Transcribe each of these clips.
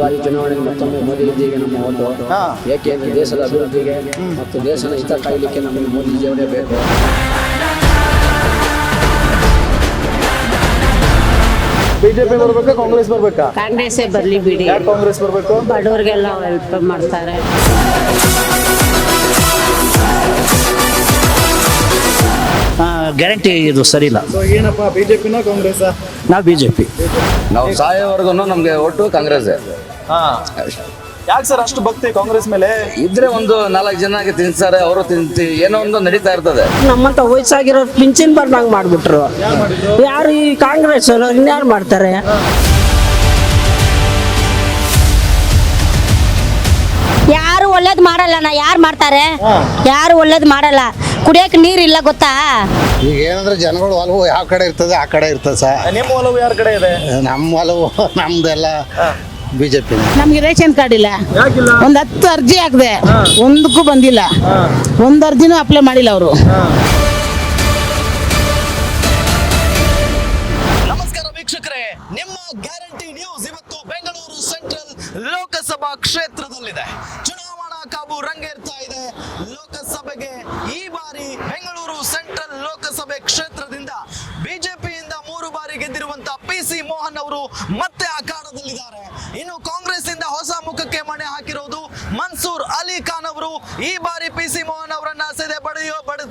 ಬಾರಿ ಚುನಾವಣೆಯಲ್ಲಿ ಮತ್ತೊಮ್ಮೆ ಮೋದಿಜಿಗೆ ನಮ್ಮ ಓಟು. ಏಕೆಂದರೆ ದೇಶದ ಅಭಿವೃದ್ಧಿಗೆ ಮತ್ತು ದೇಶದ ಹಿತ ಕಾಯಲಿಕ್ಕೆ ನಮಗೆ ಮೋದಿಜಿಯವರೇ ಬೇಕು. ಬಿಜೆಪಿ ಬರ್ಬೇಕಾ ಕಾಂಗ್ರೆಸ್ ಬರ್ಬೇಕಾ? ಕಾಂಗ್ರೆಸ್ಸೇ ಬರ್ಲಿ ಬಿಡಿ. ಯಾಕೆ ಕಾಂಗ್ರೆಸ್ ಬರ್ಬೇಕು? ಬಡವರಿಗೆಲ್ಲ ಹೆಲ್ಪ್ ಮಾಡ್ತಾರೆ. ಗ್ಯಾರಂಟಿ ಇದು ಸರಿ ಇಲ್ಲ. ಸೊ ಏನಪ್ಪ ಬಿಜೆಪಿನ ಕಾಂಗ್ರೆಸ್? ನಾವು ಬಿಜೆಪಿ. ನಾವು ಸಾಯೋವರೆಗೂ ನಮಗೆ ಒಟ್ಟು ಕಾಂಗ್ರೆಸ್. ಯಾಕೆ ಸರ್ ಅಷ್ಟು ಭಕ್ತಿ ಕಾಂಗ್ರೆಸ್ ಮೇಲೆ? ಇದ್ರೆ ಒಂದು 4 ಜನಕ್ಕೆ ತಿನ್ಸ್ತಾರೆ, ಅವರು ಏನೋ ಒಂದು ನಡೀತಾ ಇರ್ತದೆ. ನಮ್ಮಂತ ವಯಸ್ಸಾಗಿರೋ ಪಿಂಚನ್ ಬರ್ದಂಗ್ ಮಾಡ್ಬಿಟ್ರು. ಯಾರು ಈ ಕಾಂಗ್ರೆಸ್ ಇನ್ಯಾರು ಮಾಡ್ತಾರೆ? ಯಾರು ಒಳ್ಳೇದ್ ಮಾಡಲ್ಲ. ಯಾರು ಮಾಡ್ತಾರೆ? ಯಾರು ಒಳ್ಳೇದ್ ಮಾಡಲ್ಲ. ಕುಡಿಯಕ್ ನೀರಿಲ್ಲ ಗೊತ್ತಾ? ಈಗ ಏನಂದ್ರೆ ಜನಗಳು ಒಲವು ಯಾವ ಕಡೆ ಇರ್ತದೆ ಆ ಕಡೆ ಇರ್ತದೆ ಸರ್. ನಿಮ್ಮ ಒಲವು ಯಾರ ಕಡೆ ಇದೆ? ನಮ್ಮ ಒಲವು ನಮ್ದೆಲ್ಲ ಬಿಜೆಪಿ. ನಮ್ಗೆ ರೇಷನ್ ಕಾರ್ಡ್ ಇಲ್ಲ. ಯಾಕಿಲ್ಲ? ಒಂದ್ 10 ಅರ್ಜಿ ಹಾಕಿದೆ, ಒಂದಕ್ಕೂ ಬಂದಿಲ್ಲ. ಒಂದ್ ಅರ್ಜಿನೂ ಅಪ್ಲೈ ಮಾಡಿಲ್ಲ ಅವರು. ನಮಸ್ಕಾರ ವೀಕ್ಷಕರೇ, ನಿಮ್ಮ ಗ್ಯಾರಂಟಿ ನ್ಯೂಸ್ ಇವತ್ತು ಬೆಂಗಳೂರು ಸೆಂಟ್ರಲ್ ಲೋಕಸಭಾ ಕ್ಷೇತ್ರದಲ್ಲಿದೆ. ಚುನಾವಣಾ ಕಾವು ರಂಗೇರ್ತಾ ಇದೆ. ಲೋಕಸಭೆಗೆ ಈ ಬಾರಿ ಬೆಂಗಳೂರು ಸೆಂಟ್ರಲ್ ಲೋಕಸಭೆ ಕ್ಷೇತ್ರದಿಂದ ಬಿಜೆಪಿಯಿಂದ 3 ಬಾರಿ ಗೆದ್ದಿರುವಂತ PC ಮೋಹನ್ ಅವರು ಮತ್ತೆ ಅಖಾಡದಲ್ಲಿದ್ದಾರೆ. ಇನ್ನು ಕಾಂಗ್ರೆಸ್ ಇಂದ ಹೊಸ ಮುಖಕ್ಕೆ ಮಣೆ ಹಾಕಿರೋದು ಮನ್ಸೂರ್ ಅಲಿ ಖಾನ್ ಅವರು ಈ ಬಾರಿ PC ಮೋಹನ್ ಅವರನ್ನ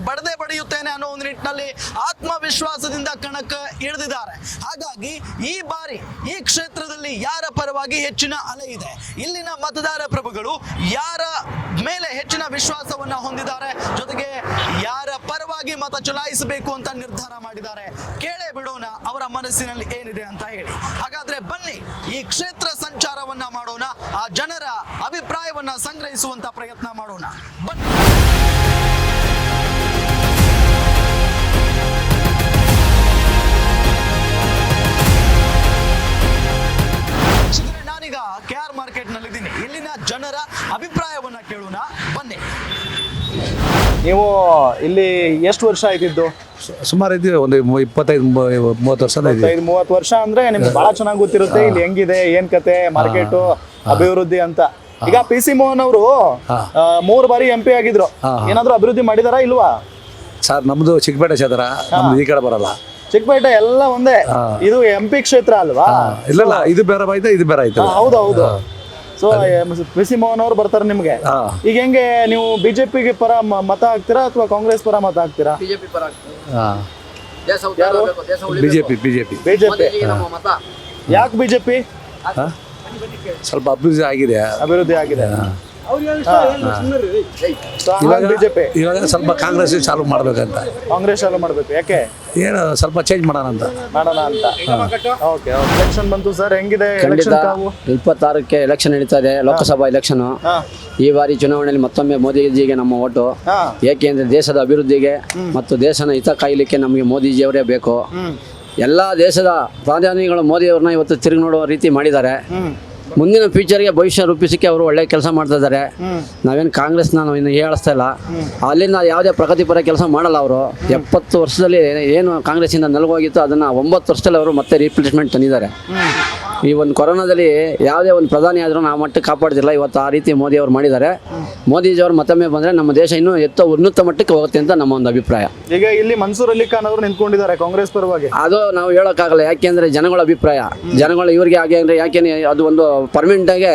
ಬಡದೆ ಬಡಿಯುತ್ತೇನೆ ಅನ್ನೋ ಒಂದು ನಿಟ್ಟಿನಲ್ಲಿ ಆತ್ಮವಿಶ್ವಾಸದಿಂದ ಕಣಕ್ಕೆ ಇಳಿದಿದ್ದಾರೆ. ಹಾಗಾಗಿ ಈ ಬಾರಿ ಈ ಕ್ಷೇತ್ರದಲ್ಲಿ ಯಾರ ಪರವಾಗಿ ಹೆಚ್ಚಿನ ಅಲೆ ಇದೆ, ಇಲ್ಲಿನ ಮತದಾರ ಪ್ರಭುಗಳು ಯಾರ ಮೇಲೆ ಹೆಚ್ಚಿನ ವಿಶ್ವಾಸವನ್ನ ಹೊಂದಿದ್ದಾರೆ, ಜೊತೆಗೆ ಯಾರ ಪರವಾಗಿ ಮತ ಚಲಾಯಿಸಬೇಕು ಅಂತ ನಿರ್ಧಾರ ಮಾಡಿದ್ದಾರೆ, ಕೇಳೇ ಬಿಡೋಣ ಅವರ ಮನಸ್ಸಿನಲ್ಲಿ ಏನಿದೆ ಅಂತ ಹೇಳಿ. ಹಾಗಾದ್ರೆ ಬನ್ನಿ ಈ ಕ್ಷೇತ್ರ ಸಂಚಾರವನ್ನ ಮಾಡೋಣ, ಆ ಜನರ ಅಭಿಪ್ರಾಯವನ್ನ ಸಂಗ್ರಹಿಸುವಂತ ಪ್ರಯತ್ನ ಮಾಡೋಣ. ಬನ್ನಿ. ನಾನೀಗ KR ಮಾರ್ಕೆಟ್ ನಲ್ಲಿ ಇದ್ದೀನಿ. ಇಲ್ಲಿನ ಜನರ ಅಭಿಪ್ರಾಯವನ್ನ ಕೇಳೋಣ, ಬನ್ನಿ. ನೀವು ಇಲ್ಲಿ ಎಷ್ಟು ವರ್ಷ ಆಯ್ತಿದ್ದು? ಸುಮಾರು ಇದ್ದೀವಿ, ಒಂದು 25-30 ವರ್ಷ. 25-30 ವರ್ಷ ಅಂದ್ರೆ ನಿಮ್ಗೆ ಬಹಳ ಚೆನ್ನಾಗಿ ಗೊತ್ತಿರುತ್ತೆ ಇಲ್ಲಿ ಹೆಂಗಿದೆ, ಏನ್ ಕತೆ, ಮಾರ್ಕೆಟ್ ಅಭಿವೃದ್ಧಿ ಅಂತ. ಈಗ PC ಮೋಹನ್ ಅವರು 3 ಬಾರಿ MP ಆಗಿದ್ರು. ಏನಾದ್ರು ಅಭಿವೃದ್ಧಿ ಮಾಡಿದಾರಾ ಇಲ್ವಾ? ಸರ್ ನಮ್ದು ಚಿಕ್ಕಪೇಟೆ ಕ್ಷೇತ್ರ, ನಮ್ದು ಈ ಕಡೆ ಬರಲ್ಲ. ಚಿಕ್ಕಪೇಟೆ ಎಲ್ಲ ಒಂದೇ. ಇದು MP ಕ್ಷೇತ್ರ ಅಲ್ವಾ? ಇಲ್ಲ, ಇದು ಬೇರೆ ಆಯ್ತಾ, ಇದು ಬೇರೆ ಆಯ್ತು. ಹೌದೌದು. ಸೊ PC ಮೋಹನ್ ಅವರು ಬರ್ತಾರೆ ನಿಮ್ಗೆ. ಈಗ ಹೆಂಗೆ ನೀವು ಬಿಜೆಪಿಗೆ ಪರ ಮತ ಹಾಕ್ತೀರಾ ಅಥವಾ ಕಾಂಗ್ರೆಸ್ ಪರ ಮತ ಹಾಕ್ತೀರಾ? ಬಿಜೆಪಿ ಪರ ಬಿಜೆಪಿ. ಯಾಕೆ ಬಿಜೆಪಿ? ಸ್ವಲ್ಪ ಅಭಿವೃದ್ಧಿ ಆಗಿದೆ. ಬಿಜೆಪಿ ಇವಾಗ ಸ್ವಲ್ಪ ಕಾಂಗ್ರೆಸ್ ಚಾಲು ಮಾಡ್ಬೇಕಂತ. ಕಾಂಗ್ರೆಸ್ ಚಾಲು ಮಾಡ್ಬೇಕು. ಯಾಕೆ? ಏನು ಸ್ವಲ್ಪ ಚೇಂಜ್ ಮಾಡೋಣ ಅಂತ. ಓಕೆ. ಎಲೆಕ್ಷನ್ ಬಂತು ಸರ್, ಹೆಂಗಿದೆ ಎಲೆಕ್ಷನ್? 26ಕ್ಕೆ ಎಲೆಕ್ಷನ್ ನಡೀತಾ ಇದೆ, ಲೋಕಸಭಾ ಎಲೆಕ್ಷನ್. ಈ ಬಾರಿ ಚುನಾವಣೆಯಲ್ಲಿ ಮತ್ತೊಮ್ಮೆ ಮೋದಿಜಿಗೆ ನಮ್ಮ ಓಟು. ಏಕೆಂದರೆ ದೇಶದ ಅಭಿವೃದ್ಧಿಗೆ ಮತ್ತು ದೇಶನ ಹಿತ ಕಾಯಲಿಕ್ಕೆ ನಮಗೆ ಮೋದಿಜಿಯವರೇ ಬೇಕು. ಎಲ್ಲ ದೇಶದ ಪ್ರಧಾನಿಗಳು ಮೋದಿಯವ್ರನ್ನ ಇವತ್ತು ತಿರುಗಿ ನೋಡುವ ರೀತಿ ಮಾಡಿದ್ದಾರೆ. ಮುಂದಿನ ಫ್ಯೂಚರ್ಗೆ ಭವಿಷ್ಯ ರೂಪಿಸಕ್ಕೆ ಅವರು ಒಳ್ಳೆ ಕೆಲಸ ಮಾಡ್ತಾ ಇದ್ದಾರೆ. ನಾವೇನು ಕಾಂಗ್ರೆಸ್ ನಾನು ಇನ್ನು ಹೇಳಿಸ್ತಾ ಇಲ್ಲ, ಅಲ್ಲಿಂದ ಯಾವುದೇ ಪ್ರಗತಿಪರ ಕೆಲಸ ಮಾಡಲ್ಲ ಅವರು. 70 ವರ್ಷದಲ್ಲಿ ಏನು ಕಾಂಗ್ರೆಸ್ಸಿಂದ ನಲುಗೋಗಿತ್ತು ಅದನ್ನು 9 ವರ್ಷದಲ್ಲಿ ಅವರು ಮತ್ತೆ ರೀಪ್ಲೇಸ್ಮೆಂಟ್ ತಂದಿದ್ದಾರೆ. ಈ ಒಂದು ಕೊರೋನಾದಲ್ಲಿ ಯಾವುದೇ ಒಂದು ಪ್ರಧಾನಿ ಆದರೂ ನಾವು ಮಟ್ಟಕ್ಕೆ ಕಾಪಾಡ್ತಿಲ್ಲ. ಇವತ್ತು ಆ ರೀತಿ ಮೋದಿ ಅವರು ಮಾಡಿದ್ದಾರೆ. ಮೋದಿಜಿಯವರು ಮತ್ತೊಮ್ಮೆ ಬಂದರೆ ನಮ್ಮ ದೇಶ ಇನ್ನೂ ಉನ್ನತ ಮಟ್ಟಕ್ಕೆ ಹೋಗುತ್ತೆ ಅಂತ ನಮ್ಮ ಒಂದು ಅಭಿಪ್ರಾಯ. ಈಗ ಇಲ್ಲಿ ಮನ್ಸೂರ್ ಅಲಿ ಖಾನ್ ಅವರು ನಿಂತ್ಕೊಂಡಿದ್ದಾರೆ ಕಾಂಗ್ರೆಸ್ ಪರವಾಗಿ. ಅದು ನಾವು ಹೇಳೋಕ್ಕಾಗಲ್ಲ, ಯಾಕೆಂದ್ರೆ ಜನಗಳ ಅಭಿಪ್ರಾಯ. ಜನಗಳು ಇವರಿಗೆ ಹಾಗೆ ಅಂದರೆ ಯಾಕೆಂದ್ರೆ ಅದು ಒಂದು ಪರ್ಮನೆಂಟ್ ಆಗಿ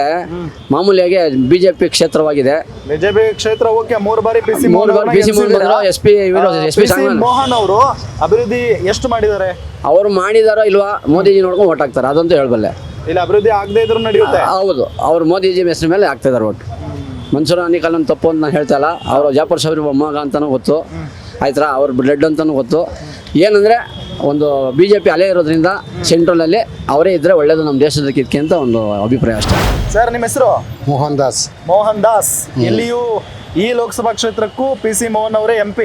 ಮಾಮೂಲಿಯಾಗಿ ಬಿಜೆಪಿ ಕ್ಷೇತ್ರವಾಗಿದೆ. ಬಿಜೆಪಿ ಕ್ಷೇತ್ರ ಓಕೆ. 3 ಬಾರಿ PC ಮೋಹನ್ ಅವರು ಅಭಿವೃದ್ಧಿ ಎಷ್ಟು ಮಾಡಿದ್ದಾರೆ? ಅವರು ಮಾಡಿದಾರೋ ಇಲ್ವಾ ಮೋದಿಜಿ ನೋಡ್ಕೊಂಡು ಓಟ್ ಹಾಕ್ತಾರೆ, ಅದಂತೂ ಹೇಳ್ಬಲ್ಲೆ. ಇಲ್ಲ ಅಭಿವೃದ್ಧಿ ಆಗದೆ ಇದ್ರು ನಡೆಯುತ್ತೆ. ಹೌದು, ಅವ್ರು ಮೋದಿಜಿ ಹೆಸರು ಮೇಲೆ ಹಾಕ್ತಿದ್ದಾರೆ ಓಟ್. ಮನ್ಸೂರ್ ಅಲಿ ಖಾನ್ ತಪ್ಪು ಅಂತ ನಾನು ಹೇಳ್ತಾ ಇಲ್ಲ. ಅವರು ಜಾಫರ್ ಸಾಹೇಬ್ ಮೊಮ್ಮಗ ಅಂತಲೂ ಗೊತ್ತು, ಆಯ್ತಾ, ಅವ್ರ ಬ್ಲಡ್ ಅಂತಲೂ ಗೊತ್ತು. ಏನಂದರೆ ಒಂದು BJP ಅಲೆ ಇರೋದ್ರಿಂದ ಸೆಂಟ್ರಲಲ್ಲಿ ಅವರೇ ಇದ್ದರೆ ಒಳ್ಳೇದು ನಮ್ಮ ದೇಶದಕ್ಕೆ ಅಂತ ಒಂದು ಅಭಿಪ್ರಾಯ ಅಷ್ಟೇ. ಸರ್ ನಿಮ್ಮ ಹೆಸರು? ಮೋಹನ್ ದಾಸ್. ಇಲ್ಲಿಯೂ ಈ ಲೋಕಸಭಾ ಕ್ಷೇತ್ರಕ್ಕೂ PC ಮೋಹನ್ ಅವರೇ MP.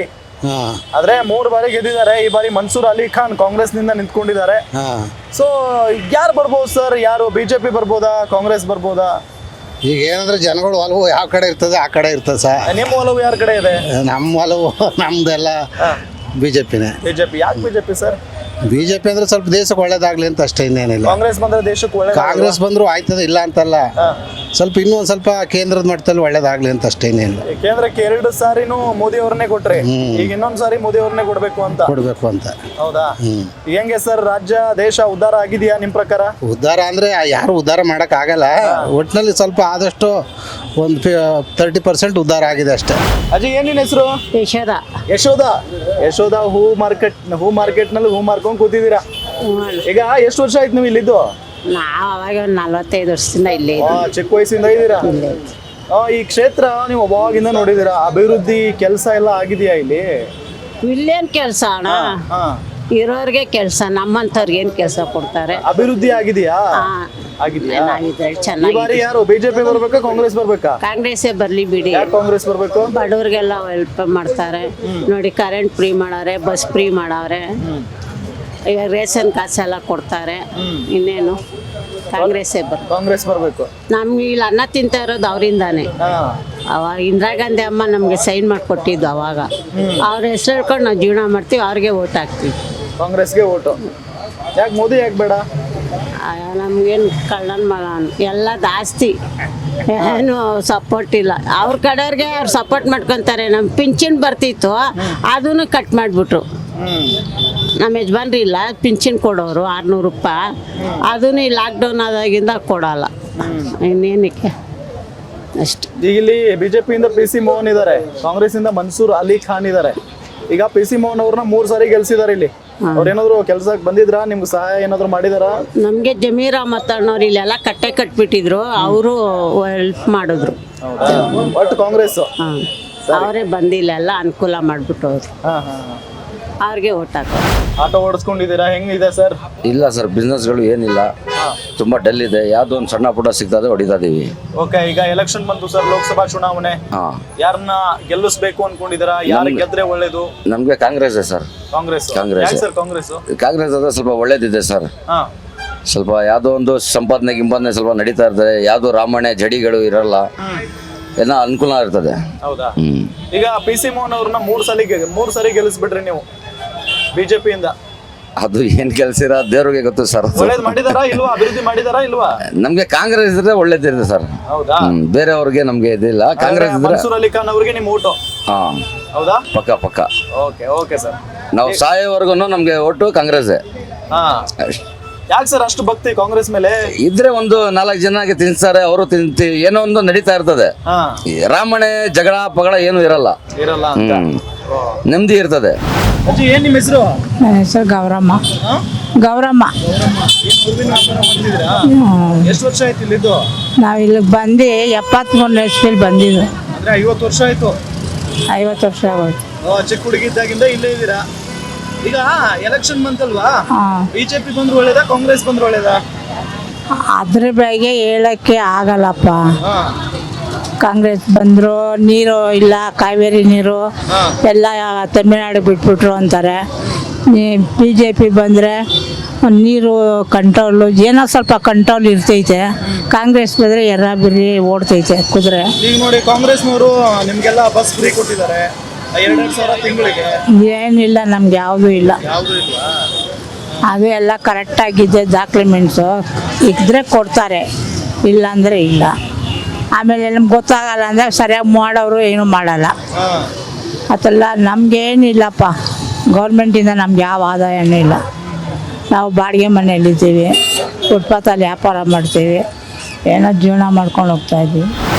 ಆದ್ರೆ 3 ಬಾರಿ ಗೆದ್ದಿದ್ದಾರೆ. ಈ ಬಾರಿ ಮನ್ಸೂರ್ ಅಲಿ ಖಾನ್ ಕಾಂಗ್ರೆಸ್ ನಿಂದ ನಿಂತ್ಕೊಂಡಿದ್ದಾರೆ. ಸೊ ಯಾರು ಬರ್ಬೋದು ಸರ್? ಯಾರು ಬಿಜೆಪಿ ಬರ್ಬೋದಾ, ಕಾಂಗ್ರೆಸ್ ಬರ್ಬೋದಾ? ಈಗ ಏನಂದ್ರೆ ಜನಗಳು ಒಲವು ಯಾವ ಕಡೆ ಇರ್ತದೆ ಆ ಕಡೆ ಇರ್ತದೆ ಸರ್. ನಿಮ್ಮ ಒಲವು ಯಾರ ಕಡೆ ಇದೆ? ನಮ್ಮ ಒಲವು ನಮ್ದೆಲ್ಲ ಬಿಜೆಪಿನೇ. ಬಿಜೆಪಿ. ಯಾಕೆ ಬಿಜೆಪಿ ಸರ್? ಬಿಜೆಪಿ ಅಂದ್ರೆ ಸ್ವಲ್ಪ ದೇಶಕ್ಕೆ ಒಳ್ಳೇದಾಗ್ಲಿ ಅಂತ ಅಷ್ಟೇ, ಇನ್ನೇನಿಲ್ಲ. ಕಾಂಗ್ರೆಸ್ ಬಂದ್ರೆ ದೇಶಕ್ಕೆ ಒಳ್ಳೆ ಕಾಂಗ್ರೆಸ್ ಬಂದ್ರು ಆಯ್ತದ, ಇಲ್ಲ ಅಂತಲ್ಲ. ಸ್ವಲ್ಪ ಇನ್ನೂ ಒಂದ್ ಸ್ವಲ್ಪ ಕೇಂದ್ರದ ಮಟ್ಟದಲ್ಲಿ ಒಳ್ಳೇದಾಗ್ಲಿ ಅಂತ ಅಷ್ಟೇ, ಇನ್ನೇನಿಲ್ಲ. ಕೇಂದ್ರಕ್ಕೆ 2 ಸಾರಿನೂ ಮೋದಿ ಅವ್ರನ್ನೇ ಕೊಟ್ರಿ, ಈಗ ಇನ್ನೊಂದ್ ಸಾರಿ ಮೋದಿ ಅವ್ರನ್ನೇ ಕೊಡ್ಬೇಕು ಅಂತ. ಹೌದಾ? ಹೆಂಗೆ ಸರ್, ರಾಜ್ಯ ದೇಶ ಉದ್ಧಾರ ಆಗಿದೆಯಾ ನಿಮ್ ಪ್ರಕಾರ? ಉದ್ಧಾರ ಅಂದ್ರೆ ಯಾರು ಉದ್ಧಾರ ಮಾಡಕ್ ಆಗಲ್ಲ, ಒಟ್ಟಿನಲ್ಲಿ ಸ್ವಲ್ಪ ಆದಷ್ಟು ಒಂದು 30% ಉದ್ಧಾರ ಆಗಿದೆ ಅಷ್ಟೇ. ಅಜ್ಜಿ ಏನ್ ನಿನ್ ಹೆಸರು? ಯಶೋಧ ಹೂ ಮಾರ್ಕೆಟ್ ನಲ್ಲಿ ಹೂ ಮಾರ್ಕೊಂಡ್ ಕೂತಿದ್ದೀರಾ. ಈಗ ಎಷ್ಟು ವರ್ಷ ಆಯ್ತು ನೀವು ಇಲ್ಲಿದ್ದು? ನಾವು ಅವಾಗ ಒಂದು 45 ವರ್ಷದಿಂದ ಇಲ್ಲೇ ಚಿಕ್ಕ ವಯಸ್ಸಿಂದ ಇದ್ದೀರಾ? ಈ ಕ್ಷೇತ್ರ ನೀವು ಅವಾಗಿಂದ ನೋಡಿದೀರಾ, ಅಭಿವೃದ್ಧಿ ಕೆಲಸ ಎಲ್ಲ ಆಗಿದೆಯಾ ಇಲ್ಲಿ? ಇಲ್ಲೇನ್ ಕೆಲಸ ಅಣ್ಣ, ಇರೋರ್ಗೆ ಕೆಲಸ, ನಮ್ಮಂತವ್ರಿಗೆ ಏನ್ ಕೆಲಸ ಕೊಡ್ತಾರೆ? ಅಭಿವೃದ್ಧಿ ಆಗಿದೆಯಾ? ಆಗಿದೆಯಾ? ಈ ಚೆನ್ನಾಗಿ. ಬಾರಿ ಯಾರು ಬಿಜೆಪಿ ಬರ್ಬೇಕಾ ಕಾಂಗ್ರೆಸ್ ಬರ್ಬೇಕಾ? ಕಾಂಗ್ರೆಸ್ಸೇ ಬರ್ಲಿ ಬಿಡಿ. ಯಾಕೆ ಕಾಂಗ್ರೆಸ್ ಬರ್ಬೇಕು? ಬಡವ್ರಿಗೆಲ್ಲ ಹೆಲ್ಪ್ ಮಾಡ್ತಾರೆ ನೋಡಿ, ಕರೆಂಟ್ ಫ್ರೀ ಮಾಡವ್ರೆ, ಬಸ್ ಫ್ರೀ ಮಾಡವ್ರೆ, ಈಗ ರೇಷನ್ ಕಾಸೆಲ್ಲ ಕೊಡ್ತಾರೆ. ಇನ್ನೇನು ಕಾಂಗ್ರೆಸ್ ಬರ್ಬೇಕು. ನಮ್ಗೆ ಇಲ್ಲಿ ಅನ್ನ ತಿಂತ ಇರೋದು ಅವರಿಂದಾನೆ. ಅವಾಗ ಇಂದಿರಾ ಗಾಂಧಿ ಅಮ್ಮ ನಮ್ಗೆ ಸೈನ್ ಮಾಡಿಕೊಟ್ಟಿದ್ದು, ಅವಾಗ ಅವ್ರ ಹೆಸರು ಹೇಳ್ಕೊಂಡು ನಾವು ಜೀವನ ಮಾಡ್ತೀವಿ, ಅವ್ರಿಗೆ ಓಟ್ ಹಾಕ್ತೀವಿ. ಕಾಂಗ್ರೆಸ್ಗೆ ಓಟು. ಯಾಕೆ ಮೋದಿ ಯಾಕೆ ಬೇಡ? ನಮ್ಗೇನು ಕಳ್ಳನ ಮಗ ಎಲ್ಲ ಜಾಸ್ತಿ, ಏನು ಸಪೋರ್ಟ್ ಇಲ್ಲ. ಅವ್ರ ಕಡೆಯವ್ರಿಗೆ ಅವ್ರು ಸಪೋರ್ಟ್ ಮಾಡ್ಕೊತಾರೆ. ನಮ್ಮ ಪಿಂಚಣಿ ಬರ್ತಿತ್ತು, ಅದನ್ನು ಕಟ್ ಮಾಡಿಬಿಟ್ರು. ನಮ್ಮ ಯಜಮಾನ್ರಿ ಇಲ್ಲ ಪಿಂಚಣಿ ಕೊಡೋರು 600 ರೂಪಾಯಿ, ಅದನ್ನು ಈ ಲಾಕ್ಡೌನ್ ಆದಾಗಿಂದ ಕೊಡಲ್ಲ. ಇನ್ನೇನಕ್ಕೆ ಅಷ್ಟು. ಈಗ ಇಲ್ಲಿ ಬಿಜೆಪಿಯಿಂದ PC ಮೋಹನ್ ಇದ್ದಾರೆ, ಕಾಂಗ್ರೆಸ್ ಇಂದ ಮನ್ಸೂರ್ ಅಲಿ ಖಾನ್ ಇದ್ದಾರೆ. ಈಗ PC ಮೋಹನ್ ಅವ್ರನ್ನ 3 ಸಾರಿ ಗೆಲ್ಸಿದ್ದಾರೆ ಇಲ್ಲಿ. ಅವ್ರೇನಾದ್ರು ಕೆಲ್ಸಕ್ಕೆ ಬಂದಿದ್ರಾ? ನಿಮ್ಗೆ ಸಹಾಯ ಏನಾದ್ರು ಮಾಡಿದಾರಾ? ನಮ್ಗೆ ಜಮೀರ್ ಅಹಮದ್ ಅನ್ನೋರು ಇಲ್ಲೆಲ್ಲ ಕಟ್ಟೆ ಕಟ್ಬಿಟ್ಟಿದ್ರು, ಅವರು ಹೆಲ್ಪ್ ಮಾಡಿದ್ರು. ಒಟ್ಟು ಕಾಂಗ್ರೆಸ್ ಅವರೇ ಬಂದಿಲ್ಲ, ಎಲ್ಲ ಅನುಕೂಲ ಮಾಡ್ಬಿಟ್ಟು ಹೋದ್ರು. ಅವ್ರಿಗೆ ಓಟ್ ಹಾಕೋ. ಆಟೋ ಓಡಿಸ್ಕೊಂಡಿದ್ದೀರಾ? ಹೆಂಗಿದೆ ಸರ್? ಇಲ್ಲ ಸರ್, ಬಿಸ್ನೆಸ್ಗಳು ಏನಿಲ್ಲ, ತುಂಬ ಡಲ್ ಇದೆ. ಯಾವುದೋ ಒಂದು ಸಣ್ಣ ಪುಟ್ಟ ಸಿಗ್ತದೆ ಹೊಡಿತಾ ಇದೀವಿ. ಓಕೆ, ಈಗ ಎಲೆಕ್ಷನ್ ಬಂತು ಸರ್, ಲೋಕಸಭಾ ಚುನಾವಣೆ. ಯಾರನ್ನ ಗೆಲ್ಲಿಸ್ಬೇಕು ಅನ್ಕೊಂಡಿದ್ದೀರಾ? ಯಾರು ಗೆದ್ರೆ ಒಳ್ಳೇದು? ನಮಗೆ ಕಾಂಗ್ರೆಸ್ ಸರ್. ಕಾಂಗ್ರೆಸ್ ಸರ್. ಕಾಂಗ್ರೆಸ್ ಅದ ಸ್ವಲ್ಪ ಒಳ್ಳೇದಿದೆ ಸರ್. ಸ್ವಲ್ಪ ಯಾವುದೋ ಒಂದು ಸಂಪಾದನೆ ಗಿಂಪಾದನೆ ಸ್ವಲ್ಪ ನಡೀತಾ ಇರ್ತದೆ, ಯಾವುದೋ ರಾಮಣ್ಣೆ ಜಡಿಗಳು ಇರಲ್ಲ, ಎಲ್ಲ ಅನುಕೂಲ ಇರ್ತದೆ. ಹೌದಾ? ಈಗ PC ಮೋಹನ್ ಅವ್ರನ್ನ 3 ಸಾರಿ ಗೆಲ್ಲಿಸ್ಬಿಟ್ರಿ ನೀವು ಬಿಜೆಪಿಯಿಂದ. ಅದು ಏನ್ ಕೆಲ್ಸಿರ ದೇವ್ರಿಗೆ ಗೊತ್ತು ಸರ್. ಒಳ್ಳೇದ್ ಮಾಡಿದಾರಾ ಇಲ್ವಾ? ಅಭಿವೃದ್ಧಿ ಮಾಡಿದಾರಾ ಇಲ್ವಾ? ನಮ್ಗೆ ಕಾಂಗ್ರೆಸ್ ಇದ್ರೆ ಒಳ್ಳೇದಿದೆ ಸರ್. ಹೌದಾ? ಬೇರೆಯವ್ರಿಗೆ ನಮ್ಗೆ ಇದಿಲ್ಲ. ಕಾಂಗ್ರೆಸ್ ಇದ್ರೆ ಮನ್ಸೂರ್ ಅಲಿ ಖಾನ್ ಅವ್ರಿಗೆ ನಿಮ್ ಓಟು? ಹೌದಾ? ಪಕ್ಕ. Okay sir. ನಾವು ಸಾಯೋವರೆಗೂ ನಮ್ಗೆ ಓಟು ಕಾಂಗ್ರೆಸ್. ಯಾಕೆ ಸರ್ ಅಷ್ಟು ಭಕ್ತಿ ಕಾಂಗ್ರೆಸ್ ಮೇಲೆ? ಇದ್ರೆ ಒಂದು 4 ಜನಕ್ಕೆ ತಿನ್ಸ್ತಾರೆ, ಅವರು ಏನೋ ಒಂದು ನಡೀತಾ ಇರ್ತದೆ. ರಾಮಣೆ ಜಗಳ ಪಗಳ ಏನು ಇರಲ್ಲ ಅಂತ ನೆಮ್ಮದಿ ಇರ್ತದೆ. ಅಜ್ಜಿ ಏನ್ ನಿಮ್ಮ ಹೆಸರು? ನನ್ನ ಹೆಸರು ಗೌರಮ್ಮ. ಎಷ್ಟು ವರ್ಷ ಆಯ್ತು ಇಲ್ಲಿದ್ದು? ನಾವು ಇಲ್ಲಿಗೆ ಬಂದು 73 ವರ್ಷದಲ್ಲಿ ಬಂದಿದ್ದು. ಅಂದ್ರೆ 50 ವರ್ಷ ಆಯ್ತು. 50 ವರ್ಷ ಆಗೋಯ್ತು. ಚಿಕ್ಕ ಹುಡುಗಿದ್ದಾಗಿಂದ ಇಲ್ಲೇ ಇದ್ದೀರಾ? ಈಗ ಎಲೆಕ್ಷನ್ ಬಂತಲ್ವಾ, ಬಿಜೆಪಿ ಬಂದ್ರೆ ಒಳ್ಳೇದಾ ಕಾಂಗ್ರೆಸ್ ಬಂದ್ರೆ ಒಳ್ಳೇದಾ? ಅದ್ರ ಬಗ್ಗೆ ಹೇಳಕ್ಕೆ ಆಗಲ್ಲಪ್ಪ. ಕಾಂಗ್ರೆಸ್ ಬಂದ್ರು ನೀರು ಇಲ್ಲ, ಕಾವೇರಿ ನೀರು ಎಲ್ಲ ತಮಿಳ್ನಾಡು ಬಿಟ್ಬಿಟ್ರು ಅಂತಾರೆ. BJP ಬಂದರೆ ನೀರು ಕಂಟ್ರೋಲು, ಏನೋ ಸ್ವಲ್ಪ ಕಂಟ್ರೋಲ್ ಇರ್ತೈತೆ. ಕಾಂಗ್ರೆಸ್ ಬಂದರೆ ಎರ್ರಾಬಿರ್ರಿ ಓಡ್ತೈತೆ ಕುದುರೆ. ಈಗ ನೋಡಿ, ಕಾಂಗ್ರೆಸ್ನವರು ನಿಮ್ಗೆಲ್ಲ ಬಸ್ ಫ್ರೀ ಕೊಟ್ಟಿದ್ದಾರೆ, 2,000 ತಿಂಗಳಿಗೆ. ಏನಿಲ್ಲ, ನಮ್ಗೆ ಯಾವುದೂ ಇಲ್ಲ. ಯಾವುದು ಇಲ್ವಾ? ಅದು ಎಲ್ಲ ಕರೆಕ್ಟಾಗಿದೆ, ಡಾಕ್ಯುಮೆಂಟ್ಸು ಇದ್ರೆ ಕೊಡ್ತಾರೆ, ಇಲ್ಲ ಅಂದರೆ ಇಲ್ಲ. ಆಮೇಲೆ ನಮ್ಗೆ ಗೊತ್ತಾಗಲ್ಲ ಅಂದರೆ ಸರಿಯಾಗಿ ಮಾಡೋರು ಏನೂ ಮಾಡಲ್ಲ. ಅದೆಲ್ಲ ನಮಗೇನಿಲ್ಲಪ್ಪ, ಗೌರ್ಮೆಂಟಿಂದ ನಮ್ಗೆ ಯಾವ ಆದಾಯನೂ ಇಲ್ಲ. ನಾವು ಬಾಡಿಗೆ ಮನೆಯಲ್ಲಿದ್ದೀವಿ, ಫುಟ್ಪಾತಲ್ಲಿ ವ್ಯಾಪಾರ ಮಾಡ್ತೀವಿ, ಏನೋ ಜೀವನ ಮಾಡ್ಕೊಂಡು ಹೋಗ್ತಾ ಇದ್ದೀವಿ.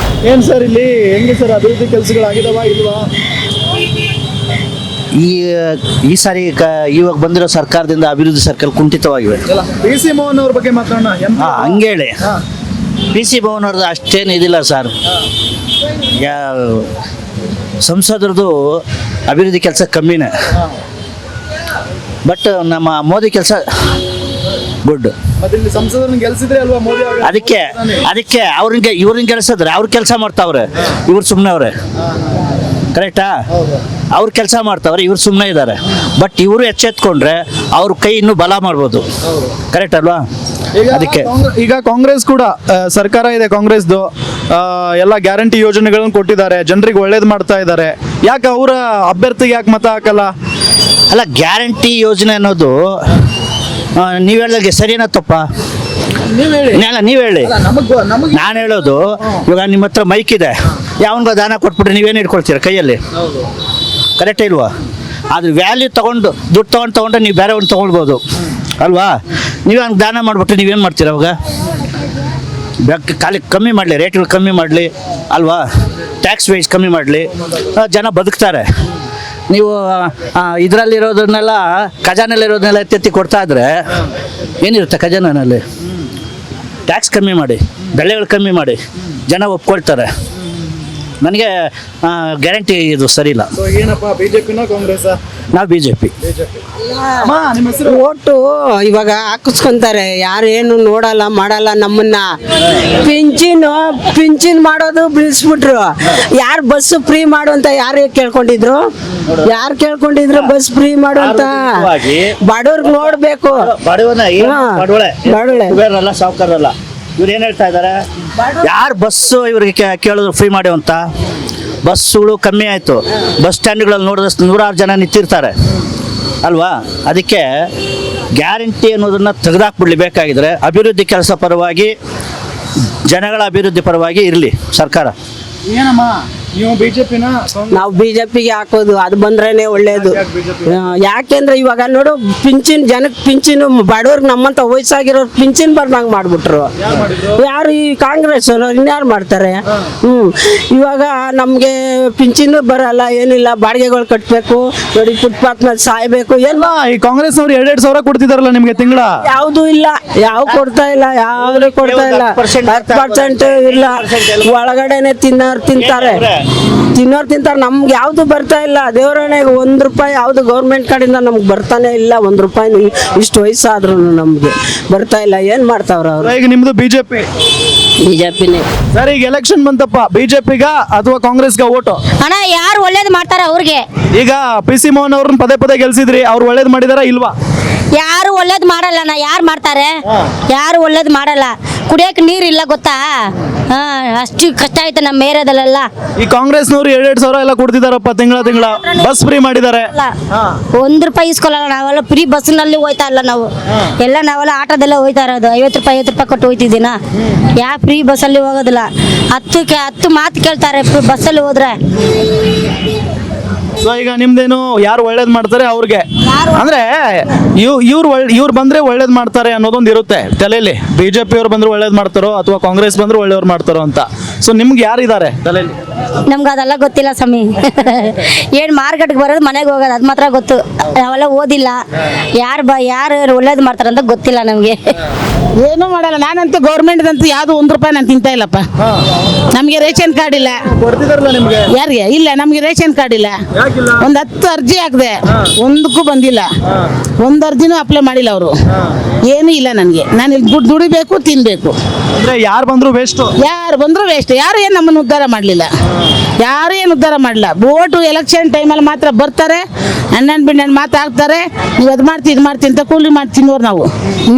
ಏನು ಸರ್ ಇಲ್ಲಿ ಹೆಂಗೆ ಸರ್ ಅಭಿವೃದ್ಧಿ ಕೆಲಸಗಳಾಗಿದಾವ ಇಲ್ವಾ? ಈ ಸಾರಿ ಇವಾಗ ಬಂದಿರೋ ಸರ್ಕಾರದಿಂದ ಅಭಿವೃದ್ಧಿ ಸರ್ಕಾರ ಕುಂಠಿತವಾಗಿವೆ. PC ಮೋಹನ್ ಅವ್ರ ಬಗ್ಗೆ ಮಾತಾಡೋಣ. ಹಂಗೇಳಿ PC ಮೋಹನ್ ಅವ್ರದ್ದು ಅಷ್ಟೇನು ಇದಿಲ್ಲ ಸರ್. ಸಂಸದರದು ಅಭಿವೃದ್ಧಿ ಕೆಲಸ ಕಮ್ಮಿನೇ, ಬಟ್ ನಮ್ಮ ಮೋದಿ ಕೆಲಸ ಗುಡ್. ಸಂಸದರನ್ನ ಗೆಲ್ಸಿದ್ರೆ ಅಲ್ವಾ ಮೋದಿ? ಅದಕ್ಕೆ ಇವ್ರನ್ನ ಗೆಲ್ಸಿದ್ರೆ ಅವ್ರು ಕೆಲಸ ಮಾಡ್ತಾವ್ರೆ, ಇವ್ರು ಸುಮ್ಮನೆ ಅವ್ರೆ. ಕರೆಕ್ಟಾ? ಅವ್ರು ಕೆಲಸ ಮಾಡ್ತಾವ್ರೆ, ಇವ್ರು ಸುಮ್ಮನೆ ಇದ್ದಾರೆ. ಬಟ್ ಇವರು ಎಚ್ಚೆತ್ಕೊಂಡ್ರೆ ಅವ್ರ ಕೈ ಇನ್ನೂ ಬಲ ಮಾಡ್ಬೋದು. ಕರೆಕ್ಟ್ ಅಲ್ವಾ? ಅದಕ್ಕೆ ಈಗ ಕಾಂಗ್ರೆಸ್ ಕೂಡ ಸರ್ಕಾರ ಇದೆ, ಕಾಂಗ್ರೆಸ್ದು ಎಲ್ಲ ಗ್ಯಾರಂಟಿ ಯೋಜನೆಗಳನ್ನು ಕೊಟ್ಟಿದ್ದಾರೆ, ಜನರಿಗೆ ಒಳ್ಳೇದು ಮಾಡ್ತಾ ಇದ್ದಾರೆ. ಯಾಕೆ ಅವರ ಅಭ್ಯರ್ಥಿಗೆ ಯಾಕೆ ಮತ ಹಾಕಲ್ಲ? ಅಲ್ಲ, ಗ್ಯಾರಂಟಿ ಯೋಜನೆ ಅನ್ನೋದು ನೀವು ಹೇಳ್ದಾಗೆ ಸರಿನಾ ತಪ್ಪ? ನೀವು ಹೇಳಿ. ನಾನು ಹೇಳೋದು ಇವಾಗ ನಿಮ್ಮ ಹತ್ರ ಮೈಕ್ ಇದೆ, ಯಾವನ್ಗೋ ದಾನ ಕೊಟ್ಬಿಟ್ರೆ ನೀವೇನು ಇಟ್ಕೊಳ್ತೀರ ಕೈಯಲ್ಲಿ? ಕರೆಕ್ಟೇ ಇಲ್ವಾ? ಅದು ವ್ಯಾಲ್ಯೂ ತೊಗೊಂಡು ದುಡ್ಡು ತೊಗೊಂಡ್ರೆ ನೀವು ಬೇರೆ ಒಂದು ತೊಗೊಳ್ಬೋದು ಅಲ್ವಾ? ನೀವು ಹಂಗೆ ದಾನ ಮಾಡಿಬಿಟ್ರೆ ನೀವೇನು ಮಾಡ್ತೀರ ಅವಾಗ? ಖಾಲಿ ಕಮ್ಮಿ ಮಾಡಲಿ, ರೇಟ್ಗಳು ಕಮ್ಮಿ ಮಾಡಲಿ ಅಲ್ವಾ? ಟ್ಯಾಕ್ಸ್ ವೈಸ್ ಕಮ್ಮಿ ಮಾಡಲಿ, ಜನ ಬದುಕ್ತಾರೆ. ನೀವು ಇದರಲ್ಲಿರೋದನ್ನೆಲ್ಲ ಖಜಾನೆಯಲ್ಲಿರೋದನ್ನೆಲ್ಲ ಎತ್ತೆತ್ತಿ ಕೊಡ್ತಾ ಇದ್ರೆ ಏನಿರುತ್ತೆ ಖಜಾನೆಯಲ್ಲಿ? ಟ್ಯಾಕ್ಸ್ ಕಮ್ಮಿ ಮಾಡಿ, ಬೆಲೆಗಳು ಕಮ್ಮಿ ಮಾಡಿ, ಜನ ಒಪ್ಕೊಳ್ತಾರೆ. ನನಗೆ ಗ್ಯಾರಂಟಿ ಇದು ಸರಿ ಇಲ್ಲ. ಏನಪ್ಪ ಬಿಜೆಪಿನ ಕಾಂಗ್ರೆಸ್? ನಾವು BJP. ಓಟು ಇವಾಗ ಹಾಕಿಸ್ಕೊಂತಾರೆ, ಯಾರೇನು ನೋಡಲ್ಲ ಮಾಡಲ್ಲ ನಮ್ಮನ್ನ. ಪಿಂಚಿನ್ ಮಾಡೋದು ಬಿಡಿಸ್ಬಿಟ್ರು. ಯಾರು ಬಸ್ ಫ್ರೀ ಮಾಡು ಅಂತ ಯಾರು ಕೇಳ್ಕೊಂಡಿದ್ರು? ಬಸ್ ಫ್ರೀ ಮಾಡು ಅಂತ? ಬಡವ್ರಿಗೆ ನೋಡ್ಬೇಕು. ಬಡವಳೆ ಸಾವುಕಾರಲ್ಲ. ಇವ್ರು ಏನು ಹೇಳ್ತಾ ಇದ್ದಾರೆ? ಯಾರು ಬಸ್ಸು ಇವ್ರಿಗೆ ಕೇಳಿದ್ರು ಫ್ರೀ ಮಾಡಿ ಅಂತ? ಬಸ್ಸುಗಳು ಕಮ್ಮಿ ಆಯಿತು. ಬಸ್ ಸ್ಟ್ಯಾಂಡ್ಗಳಲ್ಲಿ ನೋಡಿದಷ್ಟು 100 ಜನ ನಿಂತಿರ್ತಾರೆ ಅಲ್ವಾ? ಅದಕ್ಕೆ ಗ್ಯಾರಂಟಿ ಅನ್ನೋದನ್ನು ತೆಗೆದಾಕ್ಬಿಡ್ಲಿ. ಬೇಕಾಗಿದ್ರೆ ಅಭಿವೃದ್ಧಿ ಕೆಲಸ ಪರವಾಗಿ, ಜನಗಳ ಅಭಿವೃದ್ಧಿ ಪರವಾಗಿ ಇರಲಿ ಸರ್ಕಾರ. ಏನಮ್ಮ ನೀವು ಬಿಜೆಪಿನ? ನಾವು BJPಗೆ ಹಾಕೋದು, ಅದು ಬಂದ್ರೇನೆ ಒಳ್ಳೇದು. ಯಾಕೆಂದ್ರೆ ಇವಾಗ ನೋಡು, ಜನಕ್ಕೆ ಪಿಂಚಿನ್, ಬಡವ್ರಿಗೆ ನಮ್ಮಂತ ವಯಸ್ಸಾಗಿರೋರು ಪಿಂಚಿನ್ ಬರ್ದಂಗೆ ಮಾಡ್ಬಿಟ್ರು. ಯಾರು ಈ ಕಾಂಗ್ರೆಸ್ ಇನ್ಯಾರು ಮಾಡ್ತಾರೆ? ಇವಾಗ ನಮ್ಗೆ ಪಿಂಚಿನ್ ಬರಲ್ಲ, ಏನಿಲ್ಲ, ಬಾಡಿಗೆಗಳು ಕಟ್ಟಬೇಕು ನೋಡಿ, ಫುಟ್ಪಾತ್ ಮೇಲೆ ಸಾಯ್ಬೇಕು. ಏನು ಈ ಕಾಂಗ್ರೆಸ್ ಅವ್ರು 2,000 ಕೊಡ್ತಿದಾರಲ್ಲ ನಿಮ್ಗೆ ತಿಂಗಳ? ಯಾವ್ದು ಇಲ್ಲ, ಕೊಡ್ತಾ ಇಲ್ಲ, ಯಾವ್ದು ಕೊಡ್ತಾ ಇಲ್ಲ. 10% ಇಲ್ಲ, ಒಳಗಡೆನೆ ತಿಂತಾರೆ. ನಮ್ಗೆ ಯಾವ್ದು ಬರ್ತಾ ಇಲ್ಲ. ದೇವರಣೆಗೆ ₹1 ಯಾವ್ದು ಗೌರ್ಮೆಂಟ್ ಕಡೆಯಿಂದ ನಮ್ಗೆ ಬರ್ತಾನೆ ಇಲ್ಲ. ₹1 ಇಷ್ಟು ವಯಸ್ಸಾದ್ರು ನಮ್ಗೆ ಬರ್ತಾ ಇಲ್ಲ. ಏನ್ ಮಾಡ್ತಾವ್ರ ಅವ್ರು? ಈಗ ನಿಮ್ದು ಬಿಜೆಪಿನೇ ಸರ್. ಈಗ ಎಲೆಕ್ಷನ್ ಬಂತಪ್ಪ, ಬಿಜೆಪಿಗ ಅಥವಾ ಕಾಂಗ್ರೆಸ್ಗ ಓಟು? ಅಣ್ಣ ಯಾರು ಒಳ್ಳೇದು ಮಾಡ್ತಾರ ಅವ್ರಿಗೆ? ಈಗ PC ಮೋಹನ್ ಅವ್ರನ್ನ ಪದೇ ಗೆಲ್ಸಿದ್ರಿ, ಅವ್ರು ಒಳ್ಳೇದ್ ಮಾಡಿದಾರ ಇಲ್ವಾ? ಯಾರು ಒಳ್ಳೇದು ಮಾಡಲ್ಲ. ಯಾರು ಮಾಡ್ತಾರೆ? ಯಾರು ಒಳ್ಳೇದು ಮಾಡಲ್ಲ. ಕುಡಿಯಕ್ಕೆ ನೀರಿಲ್ಲ ಗೊತ್ತಾ? ಅಷ್ಟು ಕಷ್ಟ ಆಯ್ತು ನಮ್ಮ ಏರಿಯಾದಲ್ಲೆಲ್ಲ. ಈ ಕಾಂಗ್ರೆಸ್ನವ್ರು 2,000 ಎಲ್ಲ ಕೊಡ್ತಿದಾರಪ್ಪ ತಿಂಗಳ ಬಸ್ ಫ್ರೀ ಮಾಡಿದ್ದಾರೆ. ₹1 ಇಸ್ಕೊಲ್ಲ. ನಾವೆಲ್ಲ ಫ್ರೀ ಬಸ್ನಲ್ಲಿ ಹೋಯ್ತಾ ಇಲ್ಲ ನಾವು. ನಾವೆಲ್ಲ ಆಟೋದಲ್ಲೇ ಹೋಯ್ತಾ ಇರೋದು. ₹50 ಕೊಟ್ಟು ಹೋಯ್ತಿದ್ದೀನ. ಯಾವ ಫ್ರೀ ಬಸ್ಸಲ್ಲಿ ಹೋಗೋದಿಲ್ಲ. 10 ಮಾತು ಕೇಳ್ತಾರೆ ಬಸ್ಸಲ್ಲಿ ಹೋದ್ರೆ. ಸೊ ಈಗ ನಿಮ್ದೇನು ಯಾರು ಒಳ್ಳೇದ್ ಮಾಡ್ತಾರೆ ಅವ್ರಿಗೆ, ಅಂದ್ರೆ ಇವ್ರು ಬಂದ್ರೆ ಒಳ್ಳೇದ್ ಮಾಡ್ತಾರೆ ಅನ್ನೋದೊಂದು ಇರುತ್ತೆ ತಲೆಯಲ್ಲಿ. ಬಿಜೆಪಿ ಅವ್ರು ಬಂದ್ರೆ ಒಳ್ಳೇದ್ ಮಾಡ್ತಾರೋ ಅಥವಾ ಕಾಂಗ್ರೆಸ್ ಬಂದ್ರೆ ಒಳ್ಳೆಯವ್ರು ಮಾಡ್ತಾರೋ ಅಂತ. ಸೊ ನಿಮ್ಗೆ ಯಾರಿದ್ದಾರೆ ತಲೆಯಲ್ಲಿ? ನಮ್ಗೆ ಅದೆಲ್ಲ ಗೊತ್ತಿಲ್ಲ ಸ್ವಾಮಿ. ಏನು ಮಾರ್ಕೆಟ್ಗೆ ಬರೋದು, ಮನೆಗೆ ಹೋಗೋದು, ಅದು ಮಾತ್ರ ಗೊತ್ತು. ನಾವೆಲ್ಲ ಓದಿಲ್ಲ. ಯಾರು ಒಳ್ಳೇದು ಮಾಡ್ತಾರೆ ಅಂತ ಗೊತ್ತಿಲ್ಲ ನಮಗೆ. ಏನೂ ಮಾಡಲ್ಲ. ನಾನಂತೂ ಗೌರ್ಮೆಂಟ್ದಂತೂ ಯಾವುದು ₹1 ನಾನು ತಿಂತಾ ಇಲ್ಲಪ್ಪ. ನಮಗೆ ರೇಷನ್ ಕಾರ್ಡ್ ಇಲ್ಲ. ಕೊಡ್ತಿದಾರಲ್ಲ ನಿಮ್ಗೆ? ಯಾರಿಗೆ ಇಲ್ಲ? ನಮಗೆ ರೇಷನ್ ಕಾರ್ಡ್ ಇಲ್ಲ. ಒಂದು 10 ಅರ್ಜಿ ಹಾಕಿದೆ, ಒಂದಕ್ಕೂ ಬಂದಿಲ್ಲ. ಒಂದು ಅರ್ಜಿನೂ ಅಪ್ಲೈ ಮಾಡಿಲ್ಲ ಅವರು. ಏನೂ ಇಲ್ಲ ನನಗೆ. ನಾನು ದುಡಿಬೇಕು, ತಿನ್ಬೇಕು. ಅಂದ್ರೆ ಯಾರು ಬಂದ್ರು ವೇಸ್ಟ್. ಯಾರು ಏನು ನಮ್ಮನ್ನು ಉದ್ಧಾರ ಮಾಡಲಿಲ್ಲ. ಯಾರು ಏನು ಉದ್ಧಾರ ಮಾಡಲಿಲ್ಲ. ಓಟು ಎಲೆಕ್ಷನ್ ಟೈಮಲ್ಲಿ ಮಾತ್ರ ಬರ್ತಾರೆ, ಅಣ್ಣನ್ ಬಿಣ್ಣನ್ ಮಾತಾಡ್ತಾರೆ. ನೀವು ಅದು ಮಾಡ್ತೀನಿ ಇದು ಮಾಡ್ತೀನಿ ಅಂತ ಕೂಲಿ ಮಾಡಿ ತಿನ್ನೋರು ನಾವು.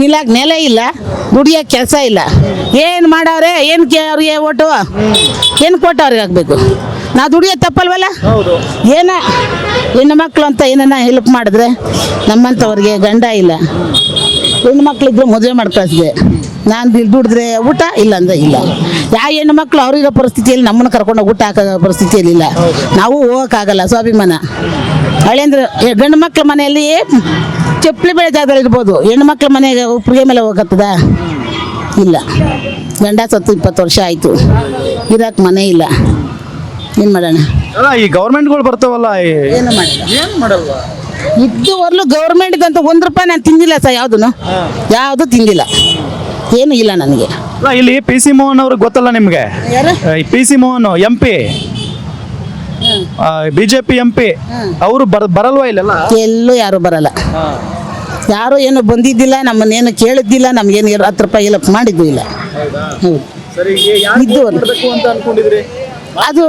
ನಿಲಾಗ ನೆಲೆ ಇಲ್ಲ, ದುಡಿಯೋಕೆ ಕೆಲಸ ಇಲ್ಲ. ಏನು ಮಾಡವ್ರೆ? ಅವ್ರಿಗೆ ಓಟು ಏನು ಕೊಟ್ಟು ಅವ್ರಿಗೆ ಆಗಬೇಕು? ನಾವು ದುಡಿಯೋದು ತಪ್ಪಲ್ವಲ್ಲ? ಹೆಣ್ಣು ಮಕ್ಕಳು ಅಂತ ಏನನ್ನ ಹೆಲ್ಪ್ ಮಾಡಿದ್ರೆ, ನಮ್ಮಂಥವ್ರಿಗೆ ಗಂಡ ಇಲ್ಲ, ಹೆಣ್ಣು ಮಕ್ಕಳಿದ್ರು ಮದುವೆ ಮಾಡಿ ಕಳಿಸಿದೆ. ನಾನು ದುಡಿದ್ರೆ ಊಟ, ಇಲ್ಲ ಅಂದ್ರೆ ಇಲ್ಲ. ಯಾವ ಹೆಣ್ಣು ಮಕ್ಕಳು ಅವ್ರಿರೋ ಪರಿಸ್ಥಿತಿಯಲ್ಲಿ ನಮ್ಮನ್ನು ಕರ್ಕೊಂಡು ಊಟ ಹಾಕೋ ಪರಿಸ್ಥಿತಿಯಲ್ಲಿ ಇಲ್ಲ. ನಾವು ಹೋಗೋಕ್ಕಾಗಲ್ಲ, ಸ್ವಾಭಿಮಾನ. ಹಳೆಂದ್ರೆ ಗಂಡು ಮಕ್ಳ ಮನೆಯಲ್ಲಿ ಚಪ್ಪಲಿ ಬೆಳೆ ಜಾಗದಲ್ಲಿ ಇರ್ಬೋದು, ಹೆಣ್ಣು ಮಕ್ಳ ಮನೆಗೆ ಉಪ್ಪಿಗೆ ಮೇಲೆ ಹೋಗತ್ತದ? ಇಲ್ಲ. ಗಂಡ ಸತ್ತು 20 ವರ್ಷ ಆಯಿತು, ಇರಕ್ಕೆ ಮನೆ ಇಲ್ಲ. ಏನು ಮಾಡೋಣ? ಈ ಗೌರ್ಮೆಂಟ್ಗಳು ಬರ್ತಾವಲ್ಲ, ಏನು ಮಾಡಲ್ವಾ? ಇದುವರೆಗೂ ಗೌರ್ಮೆಂಟ್ದಂತ ₹1 ನಾನು ತಿಂದಿಲ್ಲ ಸರ್. ಯಾವುದು ತಿಂದಿಲ್ಲ, ಏನು ಇಲ್ಲ ನನಗೆ. ಇಲ್ಲಿ PC ಮೋಹನ್ ಅವ್ರಿಗೆ ಗೊತ್ತಲ್ಲ ನಿಮ್ಗೆ? PC Mohan MP, BJP MP, ಅವರು ಬರಲ್ವಾ ಇಲ್ಲೆಲ್ಲ? ಎಲ್ಲೂ ಯಾರು ಬರಲ್ಲ. ಯಾರು ಏನು ಬಂದಿದ್ದಿಲ್ಲ, ನಮ್ಮನ್ನೇನು ಕೇಳಿದ್ದಿಲ್ಲ, ನಮ್ಗೇನು ₹10 ಹೆಲ್ಪ್ ಮಾಡಿದ್ದು ಇಲ್ಲ. ಅದು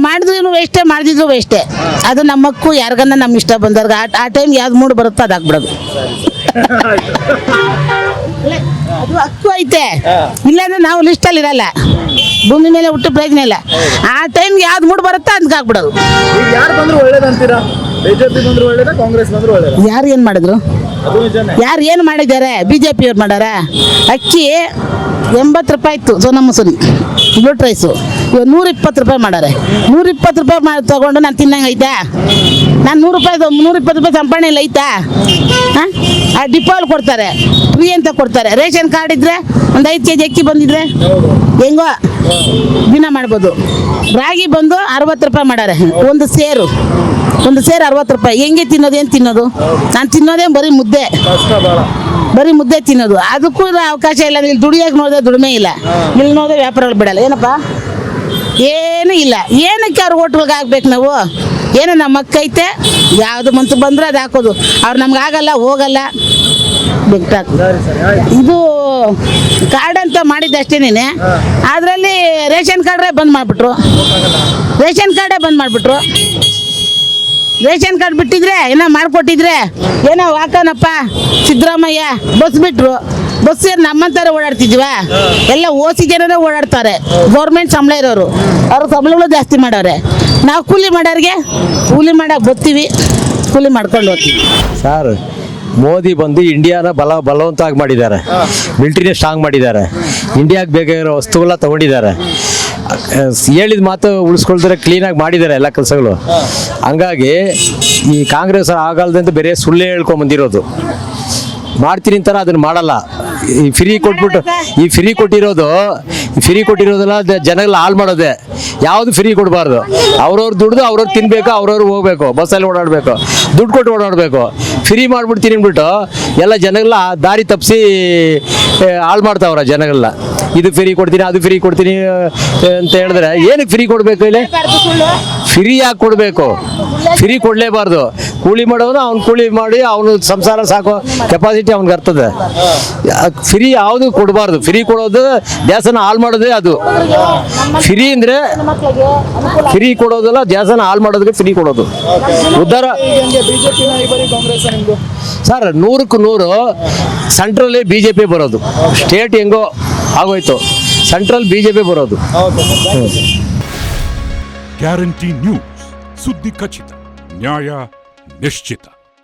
ಮಾಡಿದ್ರು ವೇಸ್ಟೇ, ಮಾಡಿದ್ರು ವೇಸ್ಟೇ. ಅದು ನಮ್ಮಕ್ಕೂ ಯಾರಿಗನ್ನ ನಮ್ಮ ಇಷ್ಟ ಬಂದವ್ರಿಗೆ ಆ ಟೈಮ್ ಯಾವ್ದು ಮೂಡ್ ಬರುತ್ತೋ ಅದು ಹಾಕ್ಬಿಡೋದು. ಅದು ಹಕ್ಕು ಐತೆ. ಇಲ್ಲಾಂದ್ರೆ ನಾವು ಲಿಸ್ಟಲ್ಲಿ ಇರಲ್ಲ, ಭೂಮಿ ಮೇಲೆ ಹುಟ್ಟು ಪ್ರಯೋಜನ ಇಲ್ಲ. ಆ ಟೈಮ್ಗೆ ಯಾವ್ದು ಮೂಡ್ ಬರುತ್ತೋ ಅದಕ್ಕೆ ಹಾಕ್ಬಿಡೋದು. ಯಾರು ಬಂದ್ರು ಒಳ್ಳೇದಂತೀರಾ? ಬಿಜೆಪಿ ಬಂದ್ರು ಒಳ್ಳೇದಾ, ಕಾಂಗ್ರೆಸ್ ಬಂದ್ರು ಒಳ್ಳೇದಾ? ಯಾರು ಏನು ಮಾಡಿದ್ರು? ಯಾರು ಏನು ಮಾಡಿದ್ದಾರೆ BJP ಅವ್ರು ಮಾಡ್ಯಾರ. ಅಕ್ಕಿ 80 ರೂಪಾಯಿ ಇತ್ತು ಸೋನಾ ಮಸೂರಿ ಬ್ಲೂಟ್ ರೈಸು, ಇವಾಗ 120 ರೂಪಾಯಿ ಮಾಡಾರೆ. 120 ರೂಪಾಯಿ ಮಾಡಿ ತೊಗೊಂಡು ನಾನು ತಿನ್ನಂಗೆ ಐತಾ? ನಾನು 120 ರೂಪಾಯಿ ಸಂಪಾದನೆ ಇಲ್ಲ ಐತಾ? ಹಾಂ, ಆ ಡಿಪೋಲ್ ಕೊಡ್ತಾರೆ, ಫ್ರೀ ಅಂತ ಕೊಡ್ತಾರೆ. ರೇಷನ್ ಕಾರ್ಡ್ ಇದ್ದರೆ ಒಂದು 5 kg ಅಕ್ಕಿ ಬಂದಿದ್ರೆ ಹೆಂಗೋ ದಿನ ಮಾಡ್ಬೋದು. ರಾಗಿ ಬಂದು 60 ರೂಪಾಯಿ ಮಾಡಾರೆ ಒಂದು ಸೇರು 60 ರೂಪಾಯಿ. ಹೆಂಗೆ ತಿನ್ನೋದು? ಏನು ತಿನ್ನೋದು? ನಾನು ತಿನ್ನೋದೇ ಬರೀ ಮುದ್ದೆ ತಿನ್ನೋದು. ಅದಕ್ಕೂ ಅವಕಾಶ ಇಲ್ಲ. ಇಲ್ಲಿ ದುಡಿಯೋಕೆ ನೋಡಿದ್ರೆ ದುಡಿಮೆ ಇಲ್ಲ, ಇಲ್ಲಿ ನೋಡಿದ್ರೆ ವ್ಯಾಪಾರಗಳು ಬಿಡಲ್ಲ. ಏನಪ್ಪ, ಏನೂ ಇಲ್ಲ. ಏನಕ್ಕೆ ಅವ್ರ ಹೋಟ್ಲ್ಗೆ ಹಾಕ್ಬೇಕು ನಾವು? ಏನೋ ನಮ್ಮ ಅಕ್ಕೈತೆ, ಯಾವುದು ಮಂತು ಬಂದರೆ ಅದು ಹಾಕೋದು. ಅವ್ರು ನಮ್ಗೆ ಆಗಲ್ಲ, ಹೋಗಲ್ಲ, ಬಿಟ್ಟಾಕ. ಇದು ಕಾರ್ಡ್ ಅಂತ ಮಾಡಿದ್ದಷ್ಟೇನೆ. ಅದರಲ್ಲಿ ರೇಷನ್ ಕಾರ್ಡ್ರೇ ಬಂದ್ ಮಾಡಿಬಿಟ್ರು. ರೇಷನ್ ಕಾರ್ಡ್ ಬಿಟ್ಟಿದ್ರೆ ಏನೋ ಮಾಡಿಕೊಟ್ಟಿದ್ರೆ ಏನೋ ಹಾಕೋಣಪ್ಪ ಸಿದ್ದರಾಮಯ್ಯ. ಬಸ್ ಬಿಟ್ರು, ಬಸ್ ನಮ್ಮಂತಾರೆ ಓಡಾಡ್ತಿದ್ವಾ? ಎಲ್ಲ ಓಸಿ ಜನರೇ ಓಡಾಡ್ತಾರೆ. ಗೌರ್ಮೆಂಟ್ ಸಂಬಳ ಇರೋರು, ಅವ್ರ ಸಂಬಳಗಳು ಜಾಸ್ತಿ ಮಾಡೋರೆ. ನಾವು ಕೂಲಿ ಮಾಡೋರಿಗೆ ಕೂಲಿ ಮಾಡಕ್ಕೆ ಬರ್ತೀವಿ, ಕೂಲಿ ಮಾಡ್ಕೊಂಡು ಹೋಗ್ತೀವಿ. ಸರ್, ಮೋದಿ ಬಂದು ಇಂಡಿಯಾನ ಬಲವಂತವಾಗಿ ಮಾಡಿದ್ದಾರೆ, ಮಿಲಿಟರಿನ ಸ್ಟ್ರಾಂಗ್ ಮಾಡಿದ್ದಾರೆ, ಇಂಡಿಯಾಗೆ ಬೇಕಾಗಿರೋ ವಸ್ತುಗಳ ತಗೊಂಡಿದ್ದಾರೆ. ಹೇಳಿದ ಮಾತು ಉಳಿಸ್ಕೊಳ್ತಾರೆ, ಕ್ಲೀನಾಗಿ ಮಾಡಿದ್ದಾರೆ ಎಲ್ಲ ಕೆಲಸಗಳು. ಹಂಗಾಗಿ ಈ ಕಾಂಗ್ರೆಸ್ ಆಗಲ್ದಂತ ಬೇರೆ ಸುಳ್ಳು ಹೇಳ್ಕೊಂಬಂದಿರೋದು. ಮಾಡ್ತೀನಿ ಅಂತಾರೆ, ಅದನ್ನು ಮಾಡಲ್ಲ. ಈ ಫ್ರೀ ಕೊಟ್ಟಿರೋದೆಲ್ಲ ಜನಗಳ ಹಾಳು ಮಾಡೋದೆ. ಯಾವುದು ಫ್ರೀ ಕೊಡಬಾರ್ದು. ಅವ್ರವ್ರು ದುಡ್ದು ಅವ್ರವ್ರು ತಿನ್ಬೇಕು, ಅವ್ರವ್ರು ಹೋಗ್ಬೇಕು, ಬಸ್ಸಲ್ಲಿ ಓಡಾಡಬೇಕು, ದುಡ್ಡು ಕೊಟ್ಟು ಓಡಾಡಬೇಕು. ಫ್ರೀ ಮಾಡ್ಬಿಡ್ತೀನಿ ಅಂದ್ಬಿಟ್ಟು ಎಲ್ಲ ಜನಗಳ ದಾರಿ ತಪ್ಪಿಸಿ ಹಾಳು ಮಾಡ್ತಾವ್ರ ಜನಗಳನ್ನ. ಇದು ಫ್ರೀ ಕೊಡ್ತೀನಿ, ಅದು ಫ್ರೀ ಕೊಡ್ತೀನಿ ಅಂತ ಹೇಳಿದ್ರೆ ಏನಕ್ಕೆ ಫ್ರೀ ಕೊಡಬೇಕು? ಇಲ್ಲಿ ಫ್ರೀ ಯಾಕೆ ಕೊಡಬೇಕು? ಫ್ರೀ ಕೊಡಲೇಬಾರ್ದು. ಕೂಲಿ ಮಾಡೋನು ಅವ್ನು ಕೂಲಿ ಮಾಡಿ ಅವನು ಸಂಸಾರ ಸಾಕೋ ಕೆಪಾಸಿಟಿ ಅವ್ನಿಗೆ ಇರ್ತದೆ. ಫ್ರೀ ಯಾವುದು ಕೊಡಬಾರ್ದು. ಫ್ರೀ ಕೊಡೋದು ದೇಶನ ಹಾಳು ಮಾಡೋದೇ ಅದು. ಫ್ರೀ ಅಂದರೆ ಫ್ರೀ ಕೊಡೋದಲ್ಲ, ದೇಶನ ಹಾಳು ಮಾಡೋದಕ್ಕೆ ಫ್ರೀ ಕೊಡೋದು. ಉದ್ಧಾರ ಸರ್, 100ಕ್ಕೆ 100 ಸೆಂಟ್ರಲ್ಲಿ BJP ಬರೋದು. ಸ್ಟೇಟ್ ಹೆಂಗೋ ಆಗೋಯ್ತು, ಸೆಂಟ್ರಲ್ BJP ಬರೋದು. ಗ್ಯಾರಂಟಿ ನ್ಯೂಸ್, ಸುದ್ದಿ ಖಚಿತ, ನ್ಯಾಯ ನಿಶ್ಚಿತ.